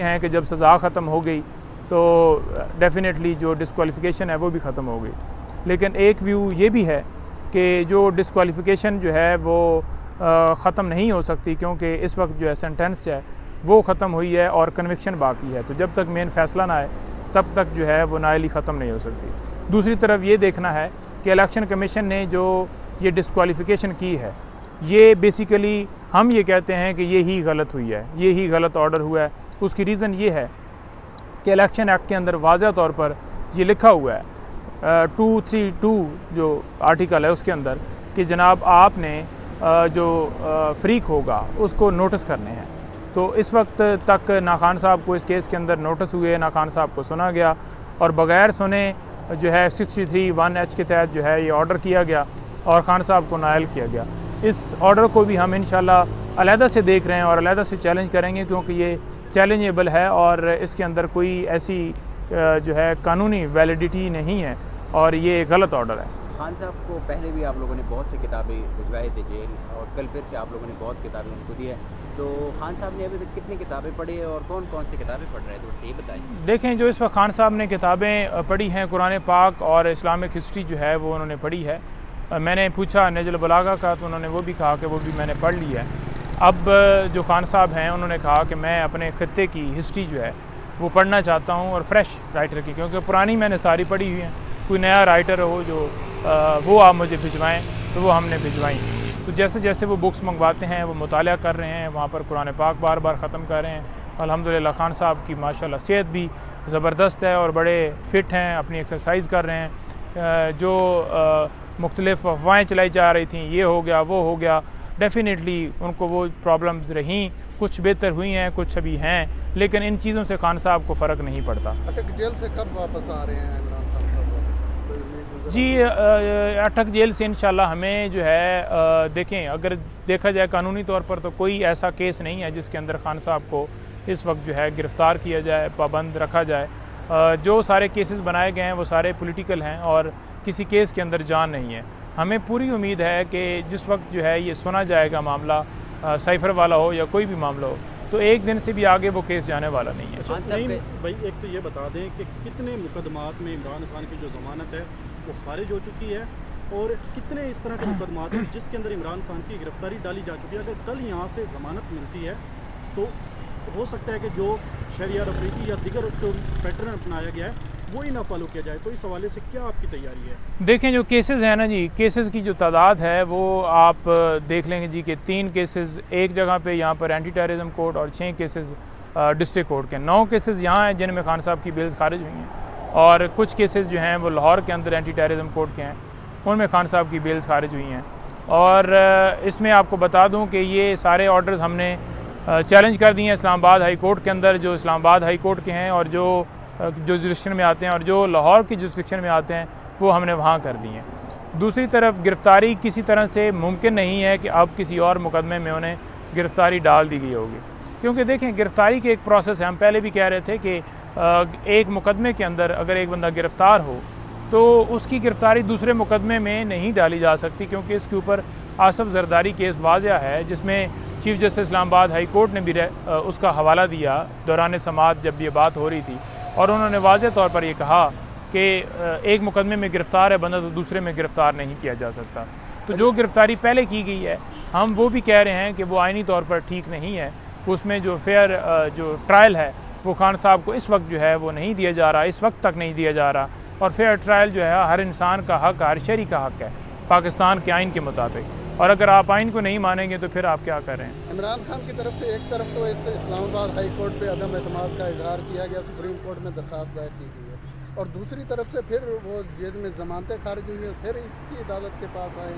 हैं कि जब सज़ा ख़त्म हो गई तो डेफ़िनेटली जो डिस्क्वालिफ़िकेशन है वो भी ख़त्म हो गई। लेकिन एक व्यू ये भी है कि जो डिस्क्वालिफ़िकेशन जो है वो ख़त्म नहीं हो सकती, क्योंकि इस वक्त जो है सेंटेंस है वो ख़त्म हुई है और कन्विक्शन बाकी है। तो जब तक मेन फ़ैसला ना आए तब तक जो है वो नाअहली ख़त्म नहीं हो सकती। दूसरी तरफ ये देखना है कि इलेक्शन कमीशन ने जो ये डिस्क्वालिफ़िकेशन की है, ये बेसिकली हम ये कहते हैं कि ये ही गलत हुई है, ये ही गलत ऑर्डर हुआ है। उसकी रीज़न ये है कि इलेक्शन एक्ट के अंदर वाज़ह तौर पर ये लिखा हुआ है 232 जो आर्टिकल है उसके अंदर कि जनाब आपने जो फ़रीक होगा उसको नोटिस करने हैं। तो इस वक्त तक ना खान साहब को इस केस के अंदर नोटिस हुए, ना खान साहब को सुना गया और बग़ैर सुने जो है 63(1)H के तहत जो है ये ऑर्डर किया गया और खान साहब को नाअहल किया गया। इस ऑर्डर को भी हम इंशाल्लाह अलहदा से देख रहे हैं और अलहदा से चैलेंज करेंगे, क्योंकि ये चैलेंजेबल है और इसके अंदर कोई ऐसी जो है कानूनी वैलिडिटी नहीं है और ये गलत ऑर्डर है। खान साहब को पहले भी आप लोगों ने बहुत सी किताबें भिजवाए थे जेल, और कल फिर से आप लोगों ने बहुत किताबें उनको दी है। तो खान साहब ने अभी तक कितनी किताबें पढ़ी है और कौन कौन सी किताबें पढ़ रहे हैं, तो ये बताइए। देखें, जो इस वक्त खान साहब ने किताबें पढ़ी हैं कुरान पाक और इस्लामिक हिस्ट्री जो है वो उन्होंने पढ़ी है। मैंने पूछा नजल बलागा का तो उन्होंने वो भी कहा कि वो भी मैंने पढ़ ली है। अब जो खान साहब हैं उन्होंने कहा कि मैं अपने खत्ते की हिस्ट्री जो है वो पढ़ना चाहता हूँ और फ्रेश राइटर की, क्योंकि पुरानी मैंने सारी पढ़ी हुई हैं। कोई नया राइटर हो जो वो आप मुझे भिजवाएँ तो वो हमने भिजवाई। तो जैसे जैसे वो बुक्स मंगवाते हैं वो मुताला कर रहे हैं, वहाँ पर कुरान पाक बार बार ख़त्म कर रहे हैं। अल्हम्दुलिल्लाह खान साहब की माशाल्लाह सेहत भी ज़बरदस्त है और बड़े फ़िट हैं, अपनी एक्सरसाइज कर रहे हैं। जो मुख्तलिफ अफवाहें चलाई जा रही थी, ये हो गया वो हो गया, डेफ़िनेटली उनको वो प्रॉब्लम्स रहीं, कुछ बेहतर हुई हैं, कुछ अभी हैं, लेकिन इन चीज़ों से खान साहब को फ़र्क नहीं पड़ता। अटक जेल से कब वापस आ रहे हैं इमरान खान साहब? जी, अटक जेल से इंशाल्लाह हमें जो है देखें, अगर देखा जाए कानूनी तौर पर तो कोई ऐसा केस नहीं है जिसके अंदर खान साहब को इस वक्त जो है गिरफ़्तार किया जाए, पाबंद रखा जाए। जो सारे केसेस बनाए गए हैं वो सारे पॉलिटिकल हैं और किसी केस के अंदर जान नहीं है। हमें पूरी उम्मीद है कि जिस वक्त जो है ये सुना जाएगा मामला, साइफर वाला हो या कोई भी मामला हो, तो एक दिन से भी आगे वो केस जाने वाला नहीं है। नहीं भाई, एक तो ये बता दें कि कितने मुकदमात में इमरान खान की जो ज़मानत है वो खारिज हो चुकी है और कितने इस तरह के मुकदमात हैं जिसके अंदर इमरान खान की गिरफ्तारी डाली जा चुकी है। अगर कल यहाँ से ज़मानत मिलती है तो हो सकता है कि जो शरिया अफरीदी या दिगर जो पैटर्न अपनाया गया है वो ही ना फॉलो किया जाए। तो इस हवाले से क्या आपकी तैयारी है? देखें, जो केसेस हैं ना जी, केसेस की जो तादाद है वो आप देख लेंगे जी कि 3 केसेस एक जगह पे यहाँ पर एंटी टेररिज्म कोर्ट और 6 केसेस डिस्ट्रिक्ट कोर्ट के, 9 केसेस यहाँ हैं जिनमें खान साहब की बेल्स खारिज हुई हैं और कुछ केसेस जो हैं वो लाहौर के अंदर एंटी टेररिज्म कोर्ट के हैं, उनमें खान साहब की बेल्स खारिज हुई हैं। और इसमें आपको बता दूँ कि ये सारे ऑर्डर्स हमने चैलेंज कर दिए हैं इस्लामाबाद हाई कोर्ट के अंदर, जो इस्लामाबाद हाई कोर्ट के हैं और जो जुरिस्डिक्शन में आते हैं और जो लाहौर की जुरिस्डिक्शन में आते हैं वो हमने वहाँ कर दिए हैं। दूसरी तरफ गिरफ़्तारी किसी तरह से मुमकिन नहीं है कि अब किसी और मुकदमे में उन्हें गिरफ़्तारी डाल दी गई होगी, क्योंकि देखें गिरफ़्तारी की एक प्रोसेस है। हम पहले भी कह रहे थे कि एक मुकदमे के अंदर अगर एक बंदा गिरफ़्तार हो तो उसकी गिरफ़्तारी दूसरे मुकदमे में नहीं डाली जा सकती, क्योंकि इसके ऊपर आसफ़ जरदारी केस वाज़िया है जिसमें chief justice Islamabad high court ने भी उसका हवाला दिया दौरान समाअत जब ये बात हो रही थी, और उन्होंने वाज़े तौर पर ये कहा कि एक मुकदमे में गिरफ़्तार है बंदा तो दूसरे में गिरफ़्तार नहीं किया जा सकता। तो जो गिरफ़्तारी पहले की गई है हम वो भी कह रहे हैं कि वो आइनी तौर पर ठीक नहीं है। उसमें जो फेयर जो ट्रायल है वो खान साहब को इस वक्त जो है वो नहीं दिया जा रहा, इस वक्त तक नहीं दिया जा रहा। और फेयर ट्रायल जो है हर इंसान का हक, हर शहरी का हक है पाकिस्तान के आइन के मुताबिक, और अगर आप आइन को नहीं मानेंगे तो फिर आप क्या कर रहे हैं? इमरान खान की तरफ से एक तरफ तो इस इस्लामाबाद हाई कोर्ट पे अदम एतमाद का इजहार किया गया, सुप्रीम कोर्ट में दरख्वास्त दायर की गई है, और दूसरी तरफ से फिर वो जेल में ज़मानतें खारिज हुई हैं, फिर इसी अदालत के पास आए,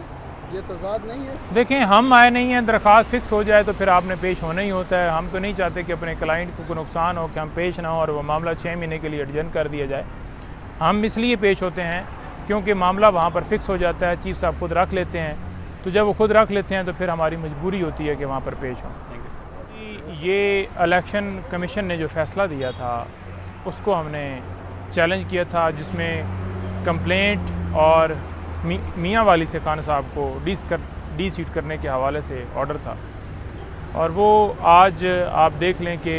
ये तजाद नहीं है? देखें, हम आए नहीं हैं, दरख्वास्त फिक्स हो जाए तो फिर आपने पेश होना ही होता है। हम तो नहीं चाहते कि अपने क्लाइंट को नुकसान हो कि हम पेश ना हो और वो मामला 6 महीने के लिए एडजन कर दिया जाए। हम इसलिए पेश होते हैं क्योंकि मामला वहाँ पर फिक्स हो जाता है, चीफ साहब खुद रख लेते हैं, तो जब वो खुद रख लेते हैं तो फिर हमारी मजबूरी होती है कि वहाँ पर पेश हों। ये इलेक्शन कमीशन ने जो फ़ैसला दिया था उसको हमने चैलेंज किया था, जिसमें कंप्लेंट और मियाँ वाली से खान साहब को डी सीट करने के हवाले से ऑर्डर था, और वो आज आप देख लें कि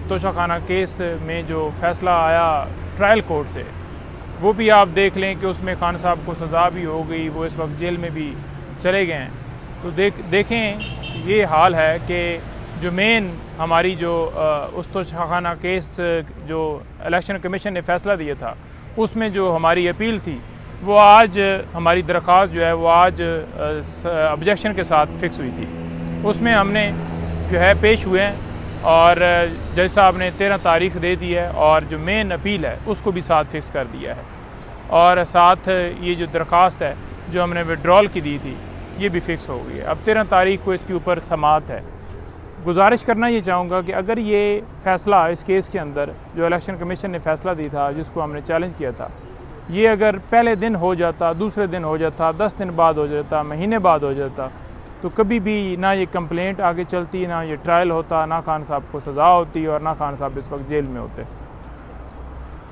तोशाखाना केस में जो फ़ैसला आया ट्रायल कोर्ट से, वो भी आप देख लें कि उसमें खान साहब को सज़ा भी हो गई, वो इस वक्त जेल में भी चले गए हैं। तो देखें ये हाल है कि जो मेन हमारी जो उस तोशाखाना केस जो इलेक्शन कमीशन ने फ़ैसला दिया था, उसमें जो हमारी अपील थी वो आज हमारी दरख्वास्त जो है वो आज ऑब्जेक्शन के साथ फ़िक्स हुई थी। उसमें हमने जो है पेश हुए हैं और जज साहब ने 13 तारीख दे दी है और जो मेन अपील है उसको भी साथ फिक्स कर दिया है और साथ ये जो दरख्वास्त है जो हमने विड्रॉल की दी थी ये भी फ़िक्स हो गई है। अब 13 तारीख को इसके ऊपर समाअत है। गुजारिश करना ये चाहूँगा कि अगर ये फ़ैसला इस केस के अंदर जो इलेक्शन कमीशन ने फ़ैसला दी था, जिसको हमने चैलेंज किया था, ये अगर पहले दिन हो जाता, दूसरे दिन हो जाता, 10 दिन बाद हो जाता, महीने बाद हो जाता, तो कभी भी ना ये कंप्लेंट आगे चलती, ना ये ट्रायल होता, ना खान साहब को सज़ा होती और ना खान साहब इस वक्त जेल में होते।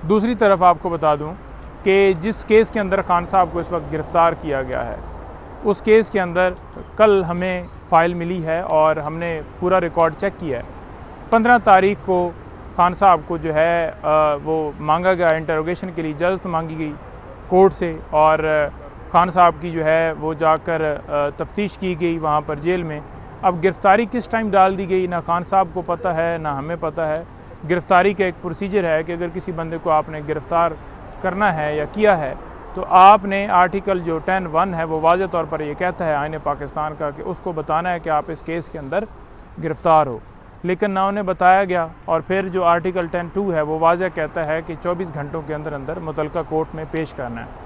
दूसरी तरफ आपको बता दूं कि जिस केस के अंदर खान साहब को इस वक्त गिरफ़्तार किया गया है, उस केस के अंदर कल हमें फ़ाइल मिली है और हमने पूरा रिकॉर्ड चेक किया है। 15 तारीख को खान साहब को जो है वो मांगा गया, इंटरोगेशन के लिए इजाज़त मांगी गई कोर्ट से और खान साहब की जो है वो जाकर तफ्तीश की गई वहाँ पर जेल में। अब गिरफ़्तारी किस टाइम डाल दी गई ना खान साहब को पता है ना हमें पता है। गिरफ़्तारी का एक प्रोसीजर है कि अगर किसी बंदे को आपने गिरफ़्तार करना है या किया है तो आपने आर्टिकल जो 10(1) है वो वाज़ेह तौर पर ये कहता है आईन पाकिस्तान का कि उसको बताना है कि आप इस केस के अंदर गिरफ़्तार हो, लेकिन ना उन्हें बताया गया। और फिर जो आर्टिकल 10(2) है वो वाज़ेह कहता है कि 24 घंटों के अंदर अंदर मुतल्लिका कोर्ट में पेश करना है।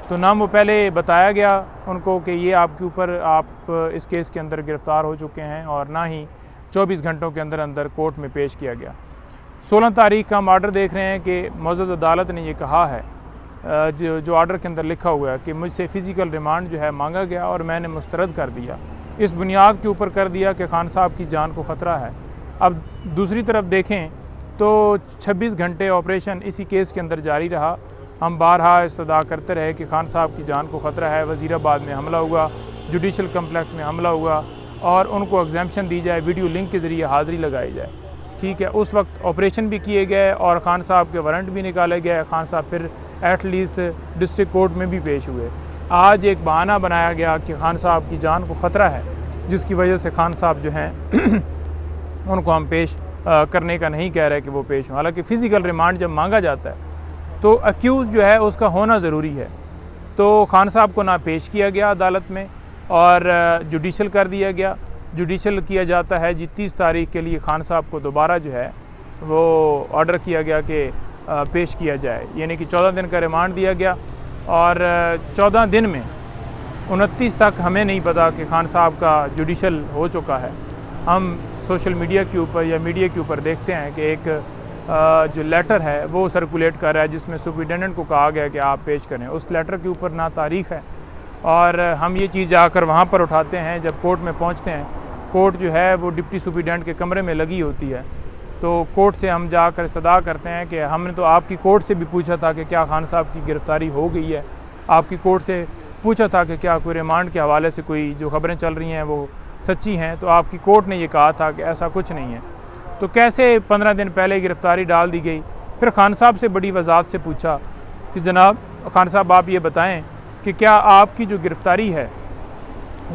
तो ना वो पहले बताया गया उनको कि ये आपके ऊपर आप इस केस के अंदर गिरफ़्तार हो चुके हैं और ना ही 24 घंटों के अंदर अंदर कोर्ट में पेश किया गया। 16 तारीख का हम आर्डर देख रहे हैं कि मौजूदा अदालत ने ये कहा है, जो आर्डर के अंदर लिखा हुआ है कि मुझसे फ़िज़िकल रिमांड जो है मांगा गया और मैंने मुस्तरद कर दिया। इस बुनियाद के ऊपर कर दिया कि खान साहब की जान को ख़तरा है। अब दूसरी तरफ देखें तो 26 घंटे ऑपरेशन इसी केस के अंदर जारी रहा। हम बारहा इस्तदा करते रहे कि खान साहब की जान को ख़तरा है। वज़ीराबाद में हमला हुआ, जुडिशल कम्प्लेक्स में हमला हुआ और उनको एग्जाम्पशन दी जाए, वीडियो लिंक के ज़रिए हाज़िरी लगाई जाए। ठीक है, उस वक्त ऑपरेशन भी किए गए और खान साहब के वारंट भी निकाले गए। खान साहब फिर एटलीस्ट डिस्ट्रिक्ट कोर्ट में भी पेश हुए। आज एक बहाना बनाया गया कि खान साहब की जान को ख़तरा है, जिसकी वजह से खान साहब जो हैं उनको हम पेश करने का नहीं कह रहे कि वो पेश हों। हालांकि फ़िज़िकल रिमांड जब मांगा जाता है तो अक्यूज़ जो है उसका होना ज़रूरी है। तो खान साहब को ना पेश किया गया अदालत में और जुडिशल कर दिया गया। जुडिशल किया जाता है जी 30 तारीख के लिए खान साहब को दोबारा जो है वो ऑर्डर किया गया कि पेश किया जाए, यानी कि 14 दिन का रिमांड दिया गया और 14 दिन में 29 तक हमें नहीं पता कि खान साहब का जुडिशल हो चुका है। हम सोशल मीडिया के ऊपर या मीडिया के ऊपर देखते हैं कि एक जो लेटर है वो सर्कुलेट कर रहा है जिसमें सुपरिटेंडेंट को कहा गया कि आप पेश करें। उस लेटर के ऊपर ना तारीख़ है और हम ये चीज़ जाकर वहाँ पर उठाते हैं। जब कोर्ट में पहुँचते हैं, कोर्ट जो है वो डिप्टी सुपरिटेंडेंट के कमरे में लगी होती है। तो कोर्ट से हम जाकर इस्तदा करते हैं कि हमने तो आपकी कोर्ट से भी पूछा था कि क्या खान साहब की गिरफ़्तारी हो गई है, आपकी कोर्ट से पूछा था कि क्या कोई रिमांड के हवाले से कोई जो ख़बरें चल रही हैं वो सच्ची हैं, तो आपकी कोर्ट ने ये कहा था कि ऐसा कुछ नहीं है। तो कैसे 15 दिन पहले गिरफ़्तारी डाल दी गई। फिर खान साहब से बड़ी वजाहत से पूछा कि जनाब खान साहब आप ये बताएं कि क्या आपकी जो गिरफ़्तारी है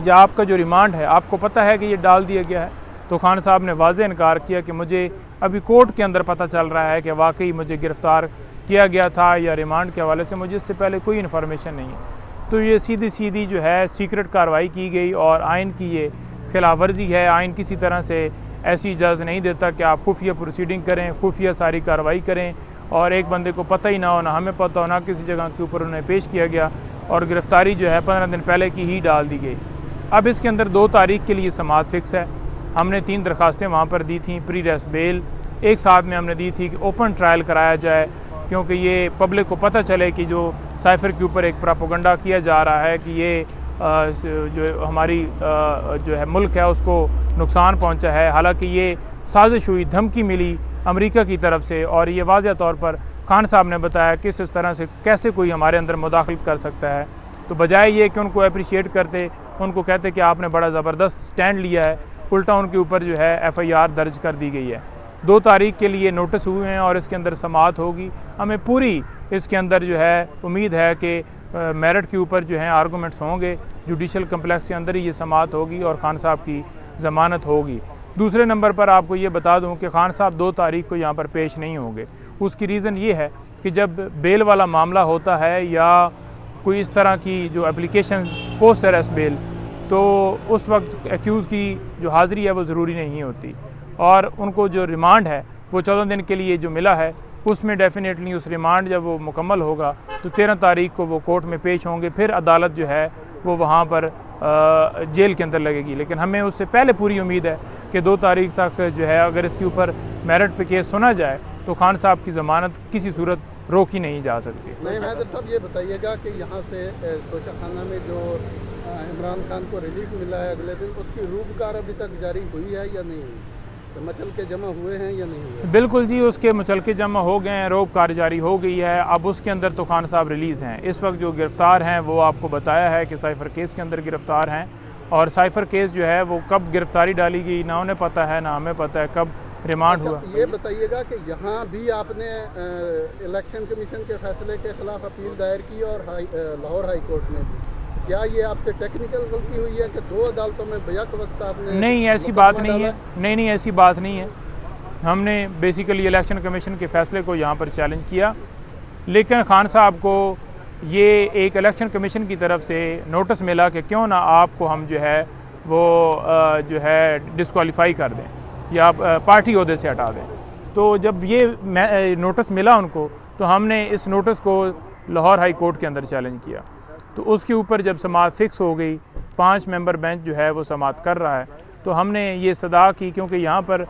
या आपका जो रिमांड है आपको पता है कि ये डाल दिया गया है। तो खान साहब ने वाज़े इनकार किया कि मुझे अभी कोर्ट के अंदर पता चल रहा है कि वाकई मुझे गिरफ़्तार किया गया था या रिमांड के हवाले से मुझे इससे पहले कोई इन्फॉर्मेशन नहीं है। तो ये सीधी सीधी जो है सीक्रेट कार्रवाई की गई और आइन की ये खिलाफ वर्जी है। आइन किसी तरह से ऐसी इजाज़त नहीं देता कि आप खुफिया प्रोसीडिंग करें, खुफिया सारी कार्रवाई करें और एक बंदे को पता ही ना हो, ना हमें पता हो, ना किसी जगह के ऊपर उन्हें पेश किया गया और गिरफ़्तारी जो है 15 दिन पहले की ही डाल दी गई। अब इसके अंदर 2 तारीख के लिए समाअत फ़िक्स है। हमने 3 दरख्वास्तें वहाँ पर दी थी, प्री रेस्ट बेल एक साथ में हमने दी थी कि ओपन ट्रायल कराया जाए, क्योंकि ये पब्लिक को पता चले कि जो साइफ़र के ऊपर एक प्रोपेगेंडा किया जा रहा है कि ये जो हमारी जो है मुल्क है उसको नुकसान पहुंचा है। हालांकि ये साजिश हुई, धमकी मिली अमेरिका की तरफ से और ये वाज़ेह तौर पर खान साहब ने बताया कि इस तरह से कैसे कोई हमारे अंदर मुदाखलत कर सकता है। तो बजाय ये कि उनको अप्रिशिएट करते, उनको कहते कि आपने बड़ा ज़बरदस्त स्टैंड लिया है, उल्टा उनके ऊपर जो है FIR दर्ज कर दी गई है। 2 तारीख के लिए नोटिस हुए हैं और इसके अंदर समाअत होगी। हमें पूरी इसके अंदर जो है उम्मीद है कि मेरिट के ऊपर जो है आर्गूमेंट्स होंगे, जुडिशल कम्प्लेक्स के अंदर ही ये समाअत होगी और खान साहब की ज़मानत होगी। दूसरे नंबर पर आपको ये बता दूं कि खान साहब 2 तारीख को यहाँ पर पेश नहीं होंगे। उसकी रीज़न ये है कि जब बेल वाला मामला होता है या कोई इस तरह की जो एप्लीकेशन पोस्ट अरेस्ट बेल, तो उस वक्त एक्यूज़ की जो हाज़िरी है वो ज़रूरी नहीं होती और उनको जो रिमांड है वो 14 दिन के लिए जो मिला है उसमें डेफिनेटली उस रिमांड जब वो मुकम्मल होगा तो 13 तारीख को वो कोर्ट में पेश होंगे। फिर अदालत जो है वो वहाँ पर जेल के अंदर लगेगी। लेकिन हमें उससे पहले पूरी उम्मीद है कि 2 तारीख तक जो है अगर इसके ऊपर मेरिट पे केस सुना जाए तो खान साहब की ज़मानत किसी सूरत रोकी नहीं जा सकती। नहीं हैदर साहब, ये बताइएगा कि यहाँ से तोशाखाना में जो इमरान खान को रिलीफ मिला है अगले दिन, उसकी रूबकार अभी तक जारी हुई है या नहीं हुई? तो मचलके जमा हुए हैं या नहीं हुए? बिल्कुल जी, उसके मुचलके जमा हो गए हैं, रोबकार जारी हो गई है। अब उसके अंदर तो खान साहब रिलीज़ हैं। इस वक्त जो गिरफ़्तार हैं वो आपको बताया है कि साइफ़र केस के अंदर गिरफ़्तार हैं और साइफ़र केस जो है वो कब गिरफ़्तारी डाली गई ना उन्हें पता है ना हमें पता है कब रिमांड हुआ। ये बताइएगा कि यहाँ भी आपने इलेक्शन कमीशन के फैसले के ख़िलाफ़ अपील दायर की और लाहौर हाई कोर्ट में भी। क्या ये आपसे टेक्निकल गलती हुई है कि 2 अदालतों में बैक वक्त आपने? नहीं, ऐसी बात नहीं है। नहीं, ऐसी बात नहीं है। हमने बेसिकली इलेक्शन कमीशन के फ़ैसले को यहाँ पर चैलेंज किया, लेकिन खान साहब को ये एक इलेक्शन कमीशन की तरफ से नोटिस मिला कि क्यों ना आपको हम जो है वो जो है डिस्क्वालीफाई कर दें या पार्टी ओहदे से हटा दें। तो जब ये नोटिस मिला उनको तो हमने इस नोटिस को लाहौर हाई कोर्ट के अंदर चैलेंज किया। तो उसके ऊपर जब समाअत फ़िक्स हो गई, 5 मेंबर बेंच जो है वो समाअत कर रहा है, तो हमने ये सदा की, क्योंकि यहाँ पर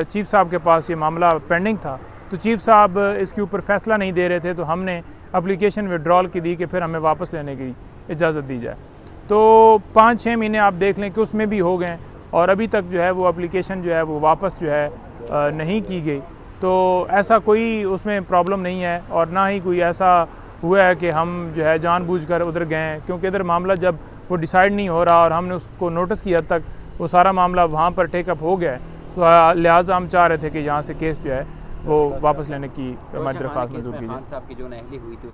चीफ़ साहब के पास ये मामला पेंडिंग था तो चीफ़ साहब इसके ऊपर फ़ैसला नहीं दे रहे थे, तो हमने एप्लीकेशन विड्रॉल की दी कि फिर हमें वापस लेने की इजाज़त दी जाए। तो 5-6 महीने आप देख लें कि उसमें भी हो गए और अभी तक जो है वो एप्लीकेशन जो है वो वापस जो है नहीं की गई। तो ऐसा कोई उसमें प्रॉब्लम नहीं है और ना ही कोई ऐसा हुआ है कि हम जो है जानबूझकर उधर गए हैं, क्योंकि इधर मामला जब वो डिसाइड नहीं हो रहा और हमने उसको नोटिस की हद तक वो सारा मामला वहाँ पर टेकअप हो गया है, तो लिहाजा हम चाह रहे थे कि यहाँ से केस जो है वो वापस लेने की हमारी दरख्वास्त मंजूर की जाए। खान साहब की जो नहली हुई थी